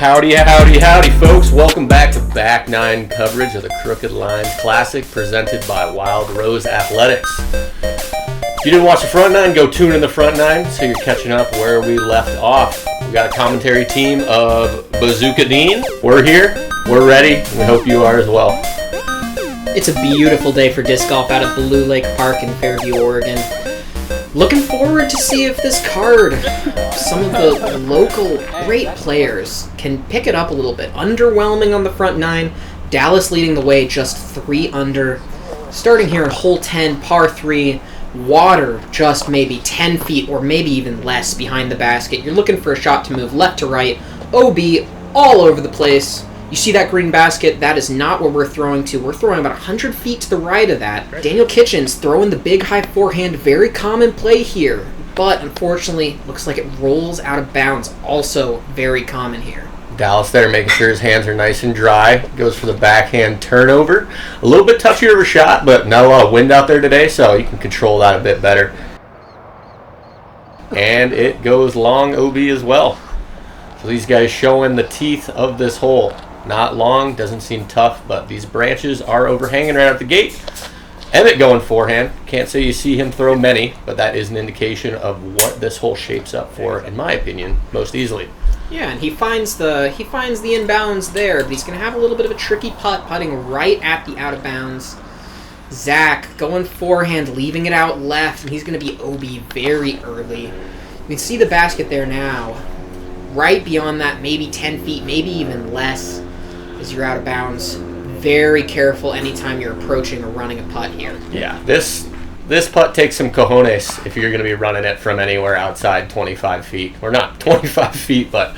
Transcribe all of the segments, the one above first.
Howdy, howdy, howdy, folks. Welcome back to Back Nine coverage of the Crooked Line Classic presented by Wild Rose Athletics. If you didn't watch the front nine, go tune in the front nine so you're catching up where we left off. We got a commentary team of Bazooka Dean. We're here, we're ready, and we hope you are as well. It's a beautiful day for disc golf out at Blue Lake Park in Fairview, Oregon. Looking forward to see if this card, some of the local great players, can pick it up a little bit. Underwhelming on the front nine. Dallas leading the way, just 3 under. Starting here at hole 10, par 3. Water just maybe 10 feet or maybe even less behind the basket. You're looking for a shot to move left to right. OB all over the place. You see that green basket? That is not where we're throwing to. We're throwing about 100 feet to the right of that. Daniel Kitchens throwing the big high forehand. Very common play here. But unfortunately, looks like it rolls out of bounds. Also very common here. Dallas there making sure his hands are nice and dry. Goes for the backhand turnover. A little bit touchier of a shot, but not a lot of wind out there today, so you can control that a bit better. And it goes long OB as well. So these guys showing the teeth of this hole. Not long, doesn't seem tough, but these branches are overhanging right out the gate. Emmitt going forehand. Can't say you see him throw many, but that is an indication of what this hole shapes up for, in my opinion, most easily. Yeah, and he finds the inbounds there, but he's going to have a little bit of a tricky putt, putting right at the out of bounds. Zach going forehand, leaving it out left, and he's going to be OB very early. You can see the basket there now. Right beyond that, maybe 10 feet, maybe even less, as you're out of bounds. Very careful anytime you're approaching or running a putt here. Yeah, this putt takes some cojones if you're going to be running it from anywhere outside 25 feet. Or not 25 feet, but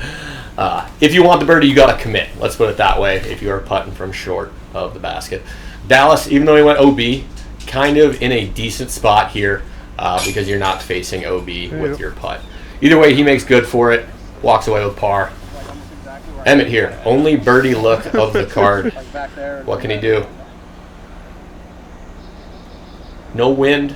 if you want the birdie, you got to commit. Let's put it that way if you are putting from short of the basket. Dallas, even though he went OB, kind of in a decent spot here because you're not facing OB with your putt. Either way, he makes good for it. Walks away with par. Emmitt here, only birdie look of the card. What can he do? No wind.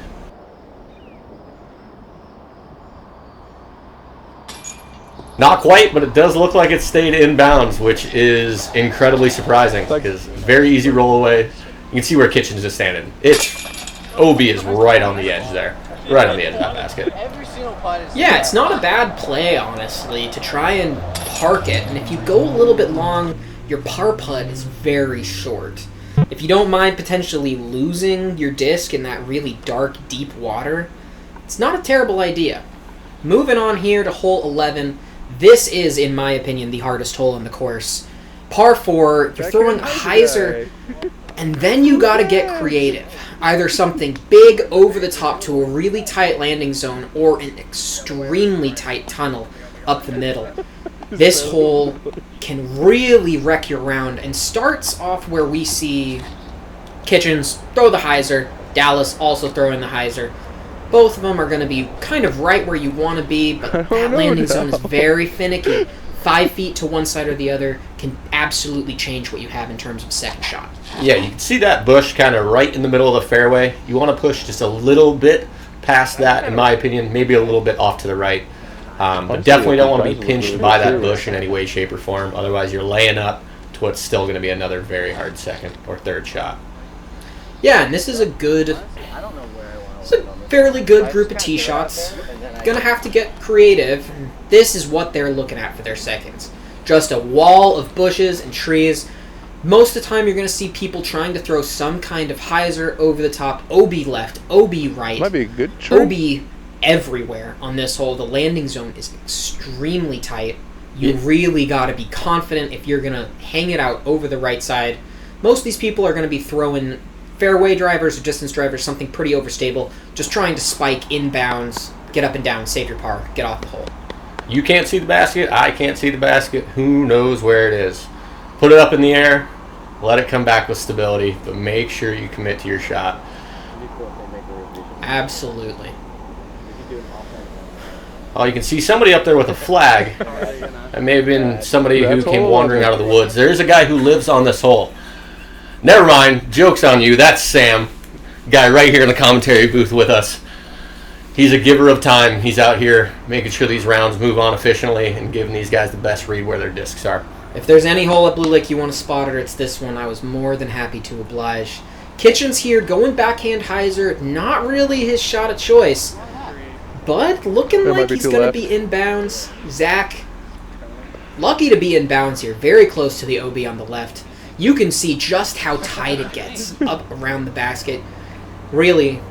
Not quite, but it does look like it stayed in bounds, which is incredibly surprising because very easy roll away. You can see where Kitchens is standing. OB is right on the edge there. Right on the edge of that basket. Yeah, it's not a bad play, honestly, to try and park it. And if you go a little bit long, your par putt is very short. If you don't mind potentially losing your disc in that really dark, deep water, it's not a terrible idea. Moving on here to hole 11. This is, in my opinion, the hardest hole in the course. Par 4, you're throwing a hyzer, and then you gotta get creative. Either something big over the top to a really tight landing zone or an extremely tight tunnel up the middle. This hole can really wreck your round and starts off where we see Kitchens throw the hyzer, Dallas also throwing the hyzer. Both of them are going to be kind of right where you want to be, but that landing zone is very finicky. 5 feet to one side or the other can absolutely change what you have in terms of second shot. Yeah, you can see that bush kind of right in the middle of the fairway. You want to push just a little bit past that, in my opinion, maybe a little bit off to the right. But definitely don't want to be pinched by that bush in any way, shape, or form. Otherwise, you're laying up to what's still going to be another very hard second or third shot. Yeah, and this is a fairly good group of tee shots. Gonna have to get creative. This is what they're looking at for their seconds. Just a wall of bushes and trees. Most of the time you're going to see people trying to throw some kind of hyzer over the top. OB left, OB right. Might be a good choice. OB everywhere on this hole. The landing zone is extremely tight. You really got to be confident if you're going to hang it out over the right side. Most of these people are going to be throwing fairway drivers or distance drivers, something pretty overstable, just trying to spike inbounds, get up and down, save your par, get off the hole. You can't see the basket. I can't see the basket. Who knows where it is? Put it up in the air. Let it come back with stability, but make sure you commit to your shot. Absolutely. Oh, you can see somebody up there with a flag. That may have been somebody who came wandering out of the woods. There's a guy who lives on this hole. Never mind. Joke's on you. That's Sam. Guy right here in the commentary booth with us. He's a giver of time. He's out here making sure these rounds move on efficiently and giving these guys the best read where their discs are. If there's any hole at Blue Lake you want to spot it, it's this one. I was more than happy to oblige. Kitchen's here, going backhand hyzer. Not really his shot of choice. But looking like he's going to be inbounds. Zach, lucky to be inbounds here. Very close to the OB on the left. You can see just how tight it gets up around the basket. Really,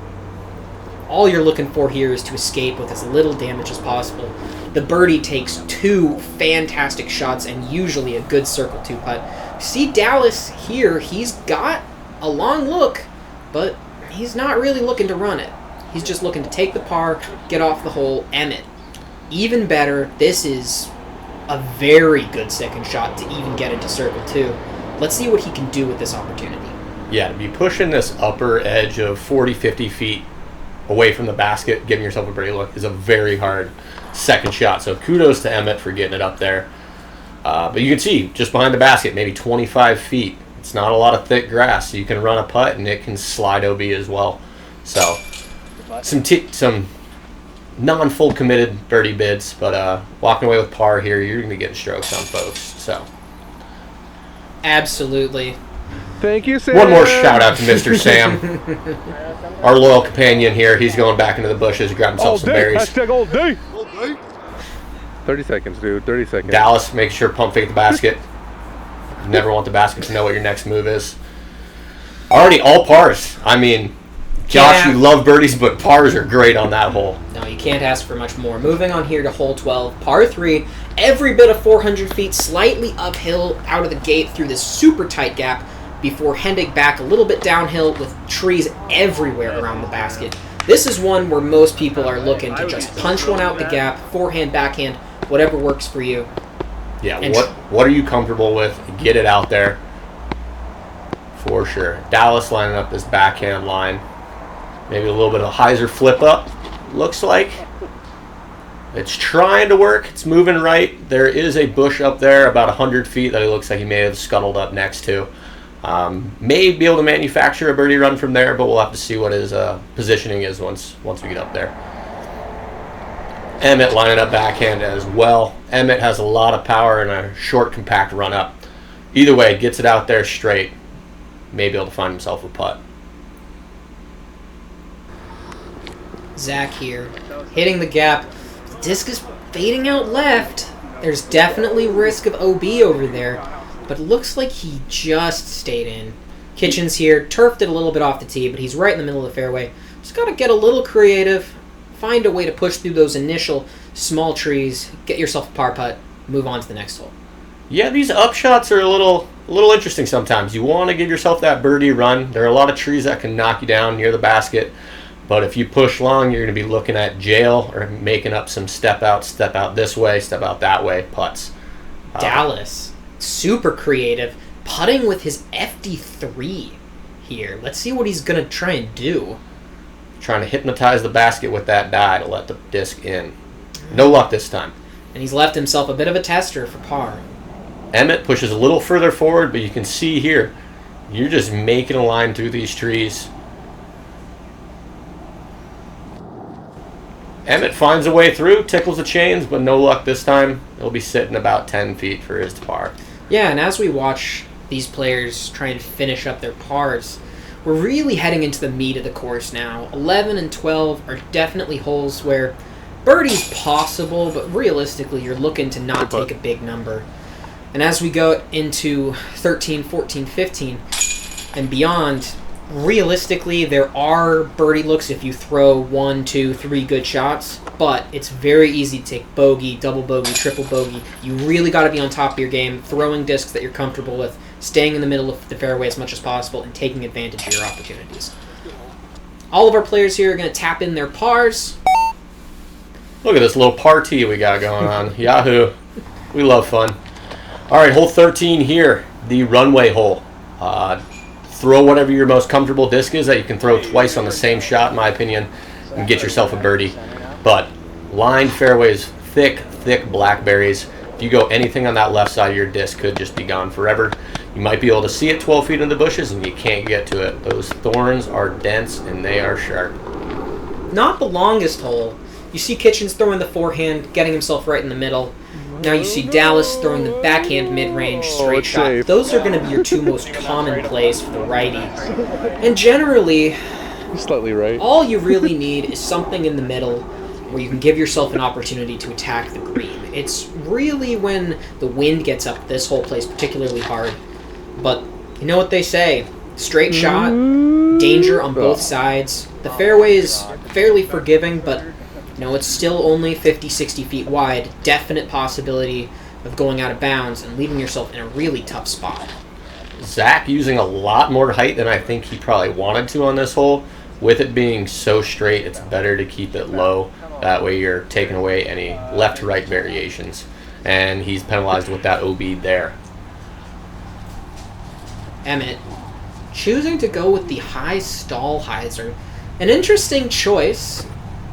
all you're looking for here is to escape with as little damage as possible. The birdie takes 2 fantastic shots and usually a good circle 2 putt. See Dallas here, he's got a long look, but he's not really looking to run it. He's just looking to take the par, get off the hole. Emmitt, even better. This is a very good second shot to even get into circle 2. Let's see what he can do with this opportunity. Yeah, to be pushing this upper edge of 40, 50 feet away from the basket, giving yourself a birdie look, is a very hard second shot. So kudos to Emmitt for getting it up there. But you can see, just behind the basket, maybe 25 feet. It's not a lot of thick grass, so you can run a putt, and it can slide OB as well. So some non-full committed birdie bids, but walking away with par here, you're going to get strokes on folks. So absolutely. Thank you, Sam. One more shout out to Mr. Sam, our loyal companion here. He's going back into the bushes, grabbing himself some berries. Hashtag all day. 30 seconds, dude. 30 seconds. Dallas, make sure pump fake the basket. You never want the basket to know what your next move is. Already all pars. I mean, Josh, you love birdies, but pars are great on that hole. No, you can't ask for much more. Moving on here to hole 12, par 3. Every bit of 400 feet, slightly uphill out of the gate through this super tight gap before heading back a little bit downhill with trees everywhere around the basket. This is one where most people are looking to just punch one out the gap, forehand, backhand, whatever works for you. Yeah, what are you comfortable with? Get it out there. For sure. Dallas lining up this backhand line. Maybe a little bit of a hyzer flip up, looks like. It's trying to work. It's moving right. There is a bush up there about 100 feet that it looks like he may have scuttled up next to. May be able to manufacture a birdie run from there, but we'll have to see what his positioning is once we get up there. Emmitt lining up backhand as well. Emmitt has a lot of power and a short, compact run up. Either way, gets it out there straight. May be able to find himself a putt. Zach here, hitting the gap. The disc is fading out left. There's definitely risk of OB over there, but it looks like he just stayed in. Kitchen's here, turfed it a little bit off the tee, but he's right in the middle of the fairway. Just got to get a little creative, find a way to push through those initial small trees, get yourself a par putt, move on to the next hole. Yeah, these up shots are a little interesting sometimes. You want to give yourself that birdie run. There are a lot of trees that can knock you down near the basket, but if you push long, you're going to be looking at jail or making up some step out this way, step out that way putts. Dallas, super creative, putting with his FD3 here. Let's see what he's going to try and do. Trying to hypnotize the basket with that die to let the disc in. No luck this time. And he's left himself a bit of a tester for par. Emmitt pushes a little further forward, but you can see here, you're just making a line through these trees. Emmitt finds a way through, tickles the chains, but no luck this time. He'll be sitting about 10 feet for his par. Yeah, and as we watch these players try and finish up their pars, we're really heading into the meat of the course now. 11 and 12 are definitely holes where birdie's possible, but realistically you're looking to not take a big number. And as we go into 13, 14, 15, and beyond, realistically there are birdie looks if you throw 1, 2, 3 good shots, but it's very easy to take bogey, double bogey, triple bogey. You really got to be on top of your game, throwing discs that you're comfortable with, staying in the middle of the fairway as much as possible, and taking advantage of your opportunities. All of our players here are going to tap in their pars. Look at this little party we got going on. Yahoo. We love fun. All right, hole 13 here, the runway hole. Throw whatever your most comfortable disc is that you can throw twice on the same shot, in my opinion, and get yourself a birdie. But lined fairways, thick blackberries. If you go anything on that left side of your disc, could just be gone forever. You might be able to see it 12 feet in the bushes, and you can't get to it. Those thorns are dense, and they are sharp. Not the longest hole. You see Kitchen's throwing the forehand, getting himself right in the middle. Now you see Dallas throwing the backhand mid-range straight it's shot. safe. Those are going to be your two most common plays for the righty. And generally, Slightly right. all you really need is something in the middle where you can give yourself an opportunity to attack the green. It's really when the wind gets up, this hole plays particularly hard. But you know what they say, straight shot, danger on both sides. The fairway is fairly forgiving, but it's still only 50, 60 feet wide. Definite possibility of going out of bounds and leaving yourself in a really tough spot. Zach using a lot more height than I think he probably wanted to on this hole. With it being so straight, it's better to keep it low. That way you're taking away any left to right variations. And he's penalized with that OB there. Emmitt choosing to go with the high stall hyzer. An interesting choice.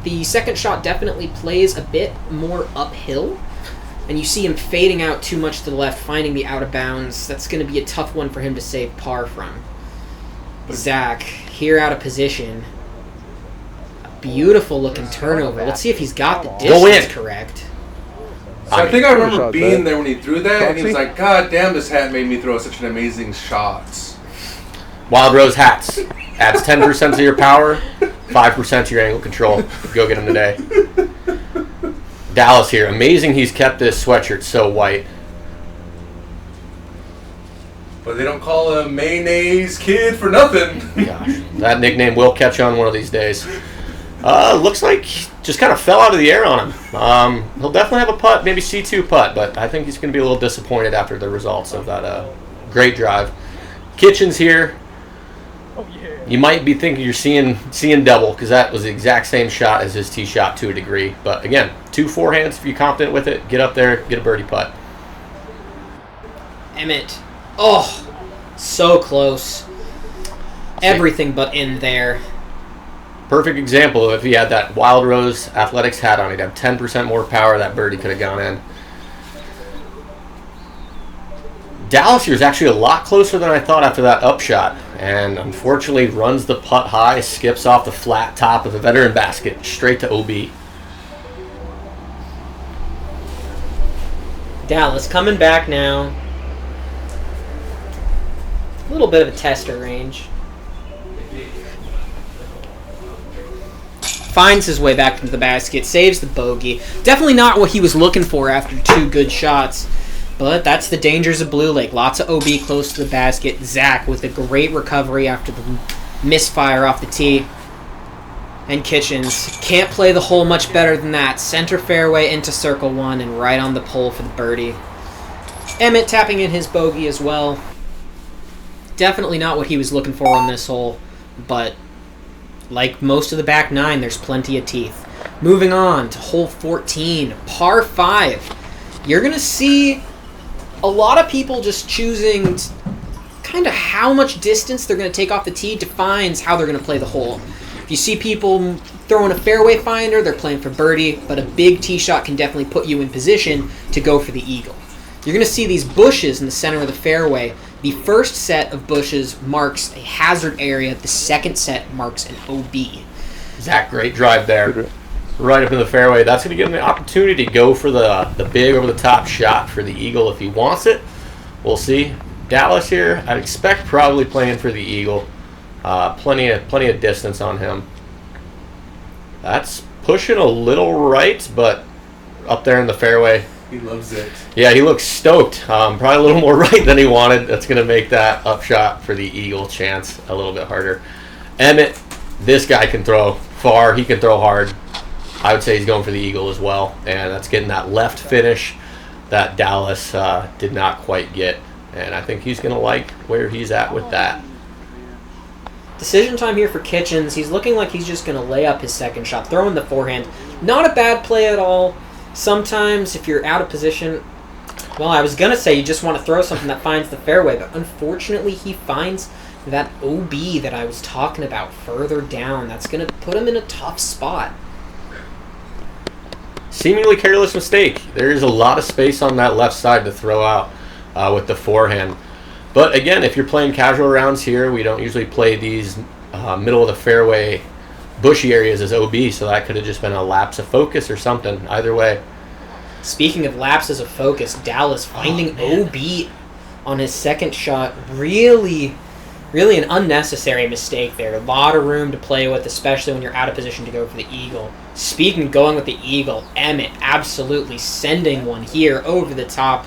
The second shot definitely plays a bit more uphill. And you see him fading out too much to the left, finding the out of bounds. That's going to be a tough one for him to save par from. Zach, here out of position. A beautiful looking turnover. Let's see if he's got the distance correct. So I think I remember shot, being man. there when he threw that, and he was like, God damn, this hat made me throw such an amazing shot. Wild Rose hats. Adds 10% to your power, 5% to your angle control. Go get him today. Dallas here. Amazing he's kept this sweatshirt so white. But they don't call him Mayonnaise Kid for nothing. Gosh, that nickname will catch on one of these days. Looks like just kind of fell out of the air on him. He'll definitely have a putt, maybe C2 putt, but I think he's going to be a little disappointed after the results of that great drive. Kitchens here. You might be thinking you're seeing double because that was the exact same shot as his tee shot to a degree. But again, 2 forehands if you're confident with it. Get up there, get a birdie putt. Emmitt. Oh, so close. Everything but in there. Perfect example of if he had that Wild Rose Athletics hat on, he'd have 10% more power. That birdie could have gone in. Dallas here is actually a lot closer than I thought after that upshot, and unfortunately runs the putt high, skips off the flat top of the veteran basket, straight to OB. Dallas coming back now. A little bit of a tester range. Finds his way back into the basket, saves the bogey. Definitely not what he was looking for after 2 good shots. But that's the dangers of Blue Lake. Lots of OB close to the basket. Zach with a great recovery after the misfire off the tee. And Kitchens can't play the hole much better than that. Center fairway into circle 1 and right on the pole for the birdie. Emmitt tapping in his bogey as well. Definitely not what he was looking for on this hole. But like most of the back 9, there's plenty of teeth. Moving on to hole 14, par 5. You're going to see a lot of people just choosing kind of how much distance they're going to take off the tee defines how they're going to play the hole. If you see people throwing a fairway finder, they're playing for birdie, but a big tee shot can definitely put you in position to go for the eagle. You're going to see these bushes in the center of the fairway. The first set of bushes marks a hazard area. The second set marks an OB. Zach, great drive there. Right up in the fairway. That's going to give him the opportunity to go for the big over-the-top shot for the eagle if he wants it. We'll see. Dallas here, I'd expect probably playing for the eagle. Plenty of distance on him. That's pushing a little right, but up there in the fairway. He loves it. Yeah, he looks stoked. Probably a little more right than he wanted. That's going to make that upshot for the eagle chance a little bit harder. Emmitt, this guy can throw far. He can throw hard. I would say he's going for the eagle as well, and that's getting that left finish that Dallas did not quite get, and I think he's going to like where he's at with that. Decision time here for Kitchens. He's looking like he's just going to lay up his second shot, throwing the forehand. Not a bad play at all. Sometimes if you're out of position, well, I was going to say you just want to throw something that finds the fairway, but unfortunately he finds that OB that I was talking about further down. That's going to put him in a tough spot. Seemingly careless mistake. There is a lot of space on that left side to throw out with the forehand. But again, if you're playing casual rounds here, we don't usually play these middle of the fairway bushy areas as OB, so that could have just been a lapse of focus or something. Either way, Speaking of lapses of focus, Dallas finding OB on his second shot. Really an unnecessary mistake there. A lot of room to play with, especially when you're out of position to go for the eagle. Speaking of going with the eagle, Emmitt absolutely sending one here over the top,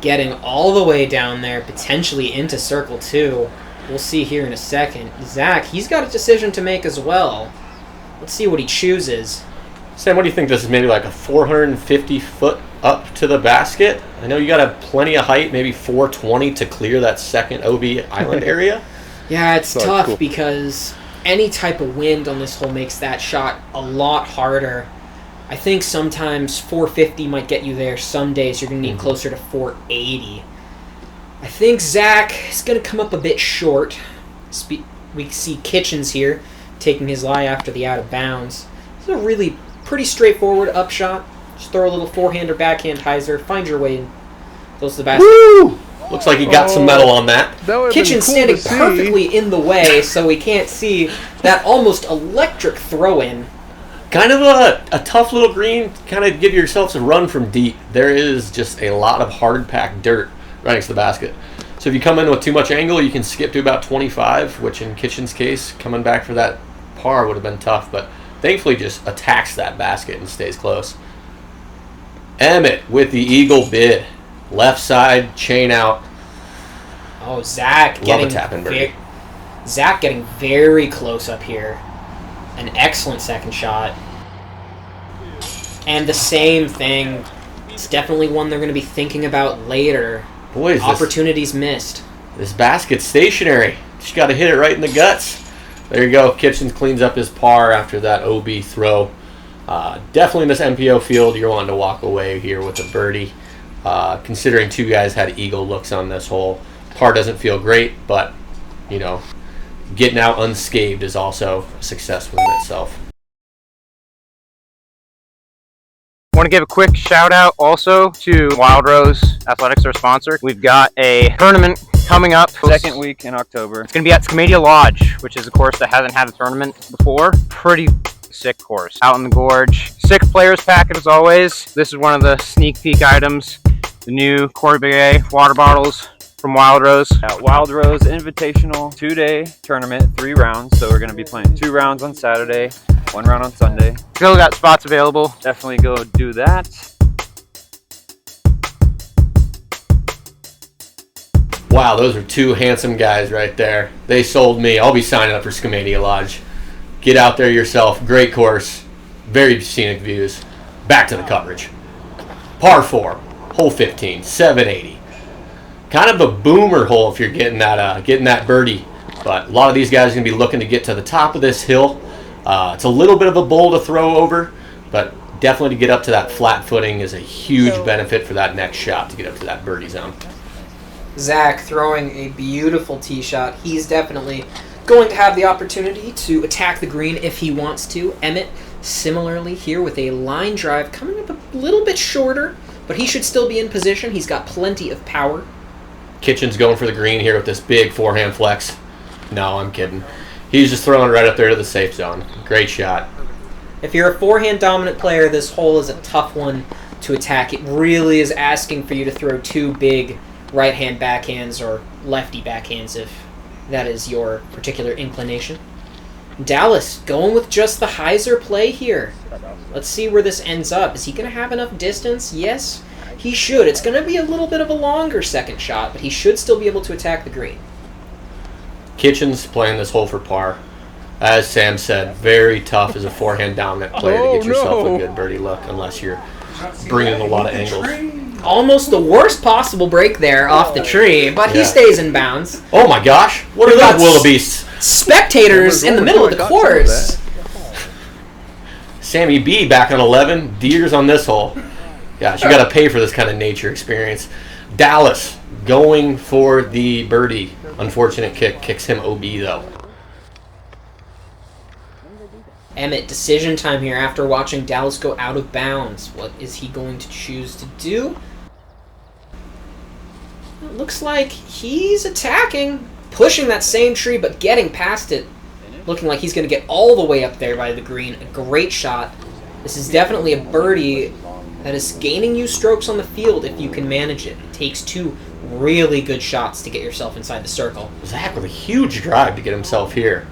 getting all the way down there, potentially into circle 2. We'll see here in a second. Zach, he's got a decision to make as well. Let's see what he chooses. Sam, what do you think? This is maybe like a 450-foot up to the basket? I know you got to have plenty of height, maybe 420 to clear that second OB island area. Yeah, it's So tough cool. because any type of wind on this hole makes that shot a lot harder. I think sometimes 450 might get you there. Some days you're going to need closer to 480. I think Zach is going to come up a bit short. We see Kitchens here taking his lie after the out of bounds. It's a really pretty straightforward upshot. Just throw a little forehand or backhand hyzer. Find your way close to the basket. Woo! Looks like he got some metal on that. That would've Kitchen been cool standing to see. perfectly in the way, so we can't see that almost electric throw-in. Kind of a tough little green. Kind of give yourselves a run from deep. There is just a lot of hard-packed dirt right next to the basket. So if you come in with too much angle, you can skip to about 25, which in Kitchen's case, coming back for that par would have been tough. But thankfully just attacks that basket and stays close. Emmitt with the eagle bid. Left side, chain out. Oh, Zach Love getting a tap-in birdie. Zach getting very close up here. An excellent second shot. And the same thing. It's definitely one they're going to be thinking about later. Boys, Opportunities missed. this basket's stationary. Just got to hit it right in the guts. There you go. Kitchens cleans up his par after that OB throw. Definitely in this MPO field, you're wanting to walk away here with a birdie. Considering two guys had eagle looks on this hole. Par doesn't feel great, but, you know, getting out unscathed is also a success within itself. I want to give a quick shout out also to Wild Rose Athletics, our sponsor. We've got a tournament coming up. Second week in October. It's going to be at Scomedia Lodge, which is a course that hasn't had a tournament before. Pretty sick course. Out in the gorge. 6 players packet as always. This is one of the sneak peek items. The new Corbier water bottles from Wild Rose. At Wild Rose Invitational 2-day tournament, 3 rounds. So we're going to be playing 2 rounds on Saturday, 1 round on Sunday. Still got spots available. Definitely go do that. Wow, those are 2 handsome guys right there. They sold me. I'll be signing up for Scomedia Lodge. Get out there yourself. Great course. Very scenic views. Back to the coverage. Par 4, hole 15, 780. Kind of a boomer hole if you're getting that birdie. But a lot of these guys are going to be looking to get to the top of this hill. It's a little bit of a bowl to throw over, but definitely to get up to that flat footing is a huge benefit for that next shot to get up to that birdie zone. Zach throwing a beautiful tee shot. He's definitely going to have the opportunity to attack the green if he wants to. Emmitt, similarly here with a line drive, coming up a little bit shorter, but he should still be in position. He's got plenty of power. Kitchen's going for the green here with this big forehand flex. No, I'm kidding. He's just throwing it right up there to the safe zone. Great shot. If you're a forehand dominant player, this hole is a tough one to attack. It really is asking for you to throw 2 big right-hand backhands or lefty backhands if that is your particular inclination. Dallas going with just the hyzer play here. Let's see where this ends up. Is he going to have enough distance? Yes, he should. It's going to be a little bit of a longer second shot, but he should still be able to attack the green. Kitchen's playing this hole for par. As Sam said, very tough as a forehand dominant player to get yourself a good birdie look unless you're bringing in a lot of angles. Almost the worst possible break there off the tree, but he Yeah. stays in bounds. Oh my gosh, what are We've got those wildebeests? Spectators in the middle of the course. Sammy B back on 11, deers on this hole. Gosh, you got to pay for this kind of nature experience. Dallas going for the birdie. Unfortunate kick, kicks him OB though. Emmitt, decision time here after watching Dallas go out of bounds. What is he going to choose to do? It looks like he's attacking, pushing that same tree, but getting past it. Looking like he's going to get all the way up there by the green. A great shot. This is definitely a birdie. that is gaining you strokes on the field if you can manage it. It takes 2 really good shots to get yourself inside the circle. Zach with a huge drive to get himself here.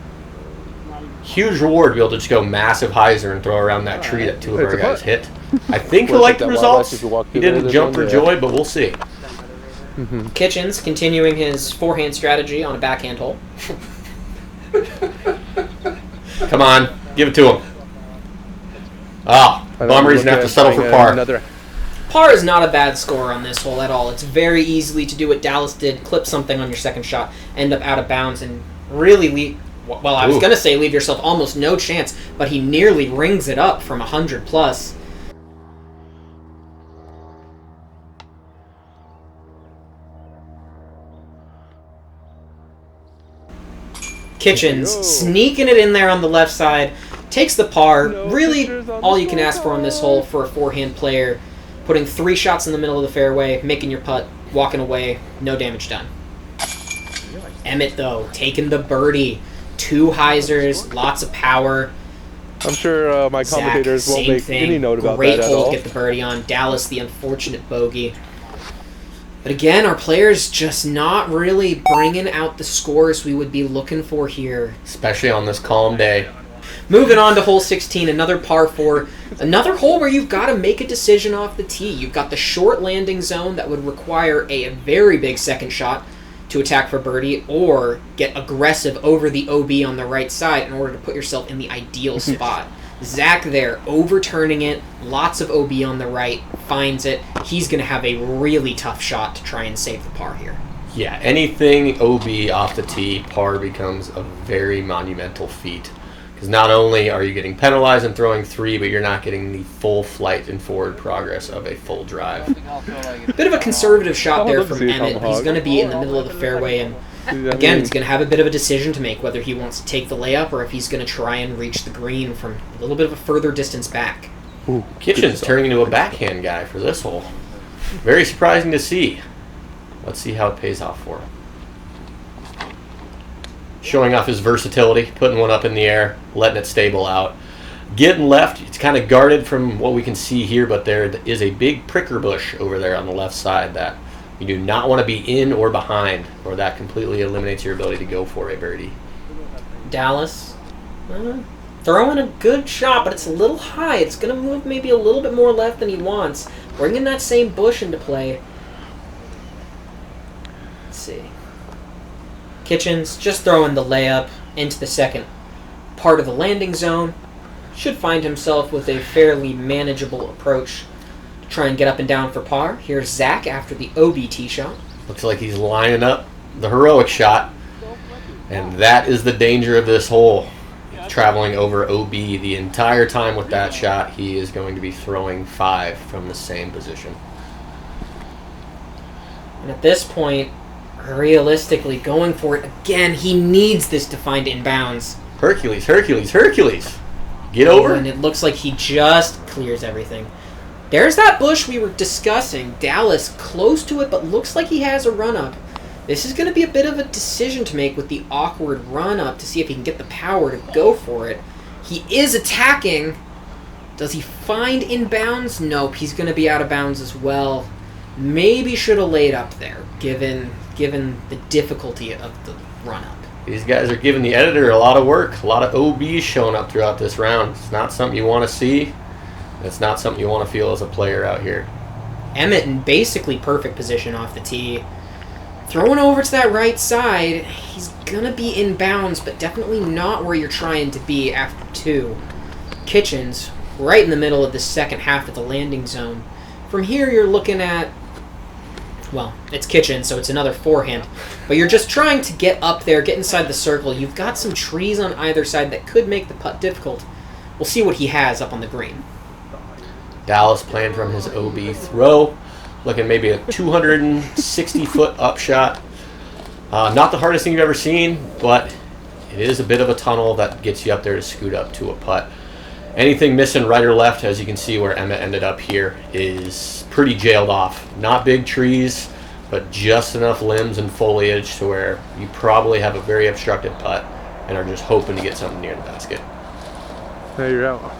Huge reward to be able to just go massive hyzer and throw around that tree that 2 of our guys hit. I think he'll like the results. He didn't jump for joy, but we'll see. Kitchens continuing his forehand strategy on a backhand hole. Come on, give it to him. Bummer he's going to have to settle for par. Par is not a bad score on this hole at all. It's very easily to do what Dallas did, clip something on your second shot, end up out of bounds, and really leave... Well, I was going to say leave yourself almost no chance, but he nearly rings it up from 100 plus. Kitchens sneaking it in there on the left side, takes the par. Really, all you can ask for on this hole for a forehand player, putting 3 shots in the middle of the fairway, making your putt, walking away, no damage done. Emmitt, though, taking the birdie. 2 hyzers, lots of power. I'm sure my commentators Zach, won't make thing. any note about Great that at hole all. to get the birdie on. Dallas, the unfortunate bogey. But again, our players just not really bringing out the scores we would be looking for here. Especially on this calm day. Moving on to hole 16, another par 4. Another hole where you've got to make a decision off the tee. You've got the short landing zone that would require a very big second shot to attack for birdie, or get aggressive over the OB on the right side in order to put yourself in the ideal spot. Zach there, overturning it, lots of OB on the right, finds it. He's going to have a really tough shot to try and save the par here. Yeah, anything OB off the tee, par becomes a very monumental feat. Because not only are you getting penalized and throwing 3, but you're not getting the full flight and forward progress of a full drive. Bit of a conservative shot there from Emmitt. He's going to be in the middle of the fairway, and again, he's going to have a bit of a decision to make, whether he wants to take the layup or if he's going to try and reach the green from a little bit of a further distance back. Kitchen's turning into a backhand guy for this hole. Very surprising to see. Let's see how it pays off for him. Showing off his versatility, putting one up in the air, letting it stable out. Getting left, it's kind of guarded from what we can see here, but there is a big pricker bush over there on the left side that you do not want to be in or behind, or that completely eliminates your ability to go for a birdie. Dallas, throwing a good shot, but it's a little high. It's going to move maybe a little bit more left than he wants, bringing that same bush into play. Let's see. Kitchens just throwing the layup into the second part of the landing zone. Should find himself with a fairly manageable approach to try and get up and down for par. Here's Zach after the OB tee shot. Looks like he's lining up the heroic shot, and that is the danger of this hole. Traveling over OB the entire time with that shot, he is going to be throwing 5 from the same position. And at this point, realistically, going for it again, he needs this to find inbounds. Hercules, Hercules, Hercules! Get over. And it looks like he just clears everything. There's that bush we were discussing. Dallas close to it, but looks like he has a run-up. This is going to be a bit of a decision to make with the awkward run-up to see if he can get the power to go for it. He is attacking. Does he find inbounds? Nope, he's going to be out of bounds as well. Maybe should have laid up there, given the difficulty of the run-up. These guys are giving the editor a lot of work. A lot of OBs showing up throughout this round. It's not something you want to see. It's not something you want to feel as a player out here. Emmitt in basically perfect position off the tee. Throwing over to that right side. He's going to be in bounds, but definitely not where you're trying to be after 2. Kitchens, right in the middle of the second half of the landing zone. From here, you're looking at, well, it's Kitchen, so it's another forehand. But you're just trying to get up there, get inside the circle. You've got some trees on either side that could make the putt difficult. We'll see what he has up on the green. Dallas playing from his OB throw. Looking maybe a 260-foot up shot. Not the hardest thing you've ever seen, but it is a bit of a tunnel that gets you up there to scoot up to a putt. Anything missing right or left, as you can see where Emmitt ended up here, is pretty jailed off. Not big trees, but just enough limbs and foliage to where you probably have a very obstructed putt and are just hoping to get something near the basket. There you're out.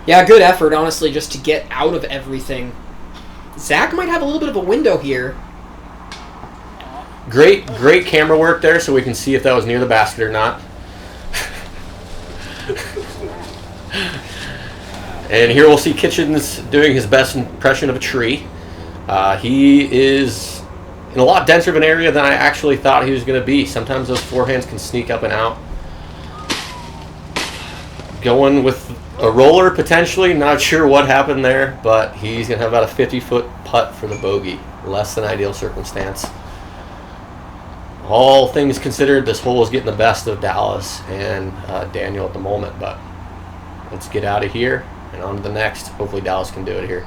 Yeah, good effort, honestly, just to get out of everything. Zach might have a little bit of a window here. Great camera work there, so we can see if that was near the basket or not. And here we'll see Kitchens doing his best impression of a tree. He is in a lot denser of an area than I actually thought he was going to be. Sometimes those forehands can sneak up and out. Going with a roller potentially, not sure what happened there, but he's going to have about a 50-foot putt for the bogey. Less than ideal circumstance. All things considered, this hole is getting the best of Dallas and Daniel at the moment, but let's get out of here and on to the next. Hopefully Dallas can do it here.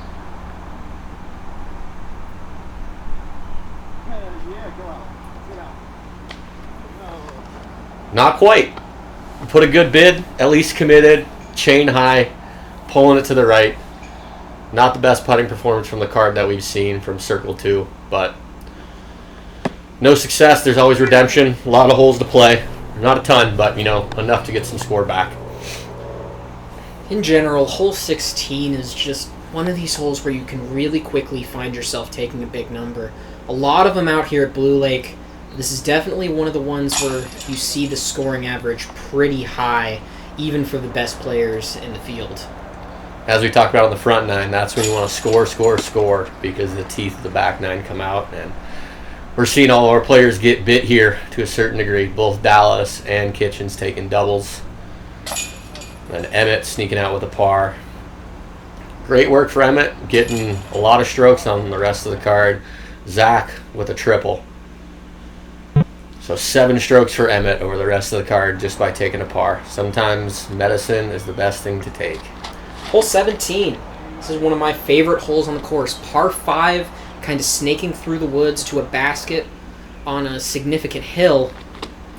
Not quite. Put a good bid, at least committed, chain high, pulling it to the right. Not the best putting performance from the card that we've seen from Circle 2, but no success. There's always redemption. A lot of holes to play. Not a ton, but, enough to get some score back. In general, hole 16 is just one of these holes where you can really quickly find yourself taking a big number. A lot of them out here at Blue Lake. This is definitely one of the ones where you see the scoring average pretty high, even for the best players in the field. As we talked about on the front nine, that's when you want to score, because the teeth of the back nine come out, and we're seeing all our players get bit here to a certain degree. Both Dallas and Kitchens taking doubles. And Emmitt sneaking out with a par. Great work for Emmitt, getting a lot of strokes on the rest of the card. Zach with a triple. So 7 strokes for Emmitt over the rest of the card just by taking a par. Sometimes medicine is the best thing to take. Hole 17. This is one of my favorite holes on the course. Par 5, kind of snaking through the woods to a basket on a significant hill.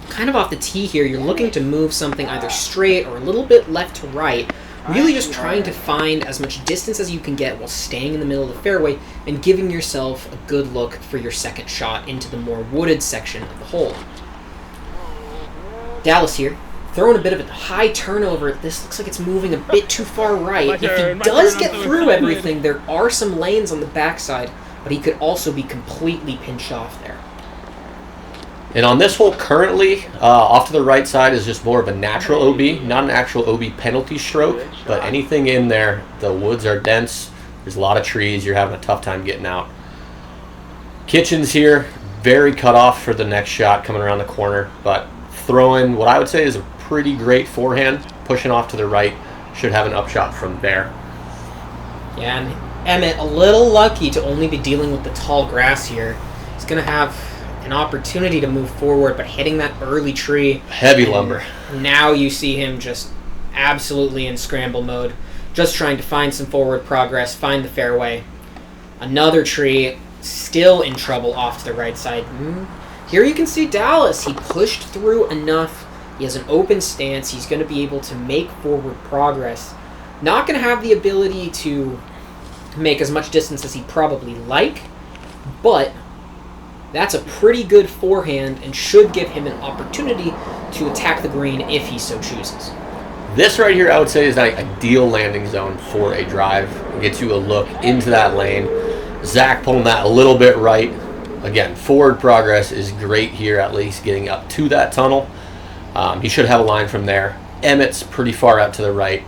Kind of off the tee here, you're looking to move something either straight or a little bit left to right. Really just trying to find as much distance as you can get while staying in the middle of the fairway and giving yourself a good look for your second shot into the more wooded section of the hole. Dallas here, throwing a bit of a high turnover. This looks like it's moving a bit too far right. If he does get through everything, there are some lanes on the backside, but he could also be completely pinched off there. And on this hole currently, off to the right side is just more of a natural OB, not an actual OB penalty stroke, but anything in there, the woods are dense, there's a lot of trees, you're having a tough time getting out. Kitchens here, very cut off for the next shot coming around the corner, but throwing what I would say is a pretty great forehand, pushing off to the right, should have an upshot from there. Yeah, and Emmitt, a little lucky to only be dealing with the tall grass here. He's going to have an opportunity to move forward, but hitting that early tree. Heavy lumber. Now you see him just absolutely in scramble mode, just trying to find some forward progress, find the fairway. Another tree, still in trouble off to the right side. Here you can see Dallas. He pushed through enough. He has an open stance. He's going to be able to make forward progress. Not going to have the ability to make as much distance as he'd probably like, but that's a pretty good forehand and should give him an opportunity to attack the green if he so chooses. This right here I would say is an ideal landing zone for a drive. It gets you a look into that lane. Zach pulling that a little bit right. Again, forward progress is great here, at least getting up to that tunnel. He should have a line from there. Emmitt's pretty far out to the right.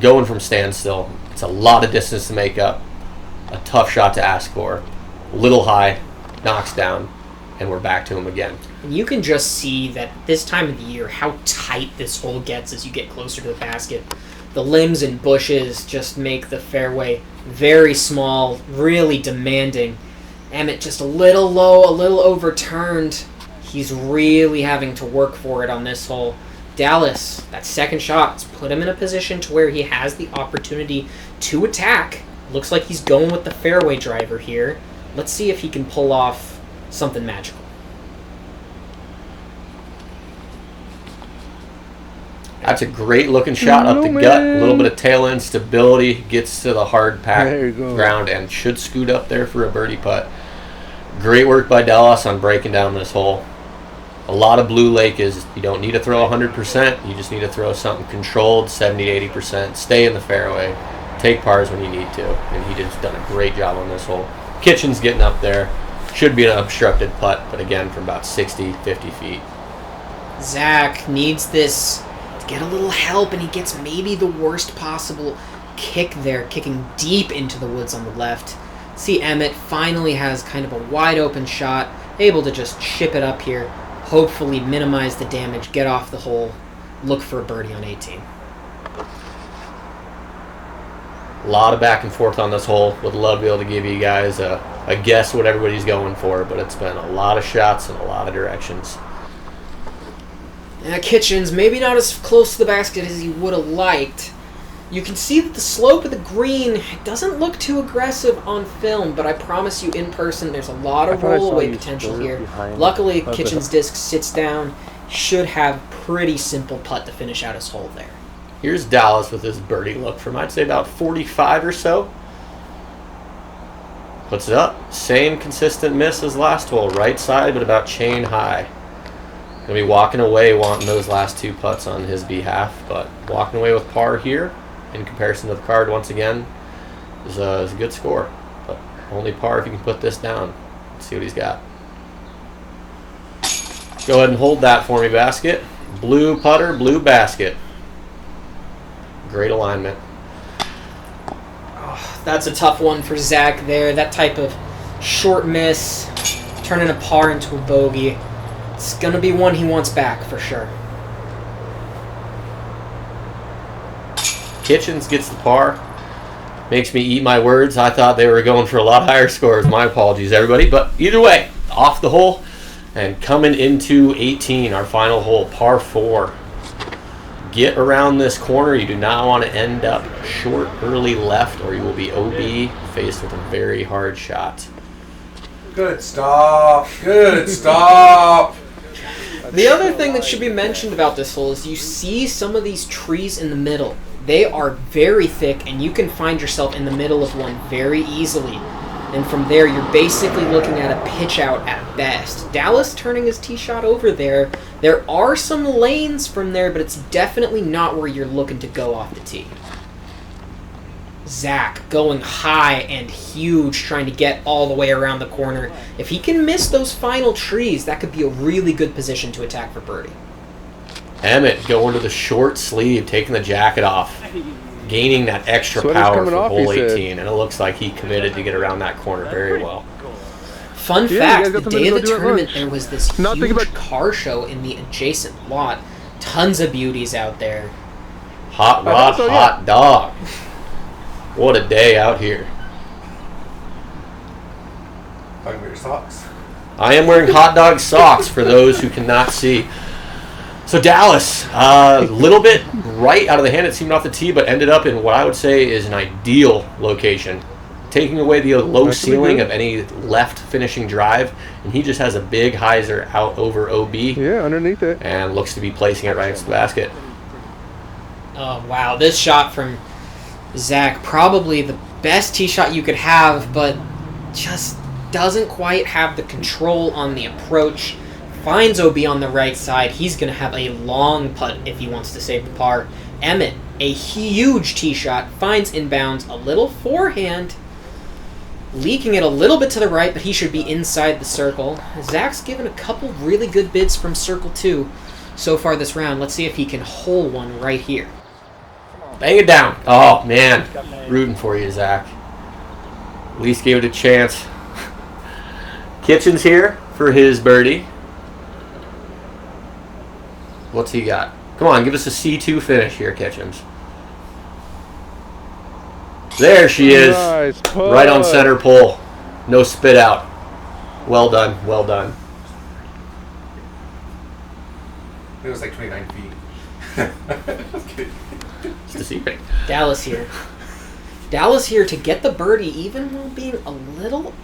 Going from standstill. It's a lot of distance to make up. A tough shot to ask for. A little high. Knocks down, and we're back to him again. And you can just see that this time of the year, how tight this hole gets as you get closer to the basket. The limbs and bushes just make the fairway very small, really demanding. Emmitt just a little low, a little overturned. He's really having to work for it on this hole. Dallas, that second shot's put him in a position to where he has the opportunity to attack. Looks like he's going with the fairway driver here. Let's see if he can pull off something magical. That's a great looking shot up the gut. A little bit of tail end stability. Gets to the hard packed ground and should scoot up there for a birdie putt. Great work by Dallas on breaking down this hole. A lot of Blue Lake is you don't need to throw 100%. You just need to throw something controlled, 70 to 80%. Stay in the fairway. take pars when you need to, and he just done a great job on this hole. Kitchen's getting up there. Should be an obstructed putt, but again, from about 60, 50 feet. Zach needs this to get a little help, and he gets maybe the worst possible kick there, kicking deep into the woods on the left. See, Emmitt finally has kind of a wide open shot, able to just chip it up here, hopefully minimize the damage, get off the hole, look for a birdie on 18. A lot of back and forth on this hole. Would love to be able to give you guys a guess what everybody's going for, but it's been a lot of shots in a lot of directions. Kitchen's maybe not as close to the basket as he would have liked. You can see that the slope of the green doesn't look too aggressive on film, but I promise you in person there's a lot of roll-away potential here. Luckily, Kitchen's disc sits down. Should have pretty simple putt to finish out his hole there. Here's Dallas with his birdie look from, I'd say, about 45 or so. Puts it up. Same consistent miss as last hole. Right side, but about chain high. Going to be walking away wanting those last two putts on his behalf, but walking away with par here in comparison to the card once again is a good score. But only par if you can put this down. Let's see what he's got. Go ahead and hold that for me, basket. Blue putter, blue basket. Great alignment. Oh, that's a tough one for Zach there. That type of short miss, turning a par into a bogey. It's going to be one he wants back for sure. Kitchens gets the par. Makes me eat my words. I thought they were going for a lot higher scores. My apologies, everybody. But either way, off the hole and coming into 18, our final hole, par 4. Get around this corner. You do not want to end up short early left, or you will be OB, faced with a very hard shot. Good stop. Good stop. The other thing that should be mentioned about this hole is you see some of these trees in the middle. They are very thick, and you can find yourself in the middle of one very easily. And from there, you're basically looking at a pitch out at best. Dallas turning his tee shot over there. There are some lanes from there, but it's definitely not where you're looking to go off the tee. Zach going high and huge, trying to get all the way around the corner. If he can miss those final trees, that could be a really good position to attack for birdie. Emmitt going to the short sleeve, taking the jacket off, gaining that extra power for hole 18, and it looks like he committed to get around that corner very well. Fun fact, the day of the tournament, there was this huge car show in the adjacent lot. Tons of beauties out there. Hot rod, hot dog. What a day out here. Talking about your socks. I am wearing hot dog socks for those who cannot see. So Dallas, a little bit right out of the hand, it seemed off the tee, but ended up in what I would say is an ideal location. Taking away the low ceiling of any left finishing drive, and he just has a big hyzer out over OB. Yeah, underneath it. And looks to be placing it right next to the basket. Oh, wow. This shot from Zach, probably the best tee shot you could have, but just doesn't quite have the control on the approach. Finds OB on the right side. He's going to have a long putt if he wants to save the par. Emmitt, a huge tee shot, finds inbounds, a little forehand, leaking it a little bit to the right, but he should be inside the circle. Zach's given a couple really good bids from circle 2 so far this round. Let's see if he can hole one right here. Bang it down. Oh, man. Rooting for you, Zach. At least gave it a chance. Kitchen's here for his birdie. What's he got? Come on, give us a C2 finish here, Kitchens. There she is. Nice putt. Right on center pole. No spit out. Well done. Well done. It was like 29 feet. Just kidding. It's the secret. Dallas here. Dallas here to get the birdie, even while being a little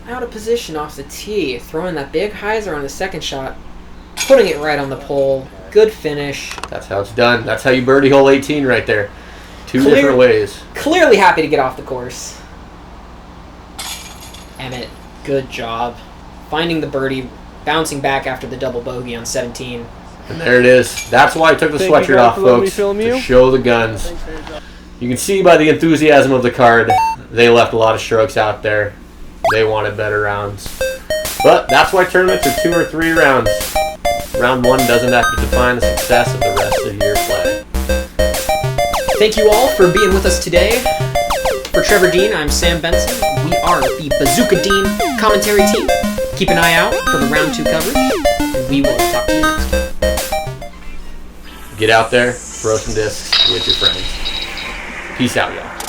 out of position off the tee. Throwing that big hyzer on the second shot. Putting it right on the pole. Good finish. That's how it's done. That's how you birdie hole 18 right there. Two different ways. Clearly happy to get off the course. Emmitt, good job. Finding the birdie, bouncing back after the double bogey on 17. And there it is. That's why I took the sweatshirt off, folks, to show the guns. You can see by the enthusiasm of the card, they left a lot of strokes out there. They wanted better rounds. But that's why tournaments are 2 or 3 rounds. Round 1 doesn't have to define the success of the rest of your play. Thank you all for being with us today. For Trevor Dean, I'm Sam Benson. We are the Bazooka Dean commentary team. Keep an eye out for the round 2 coverage, and we will talk to you next time. Get out there, throw some discs with your friends. Peace out, y'all.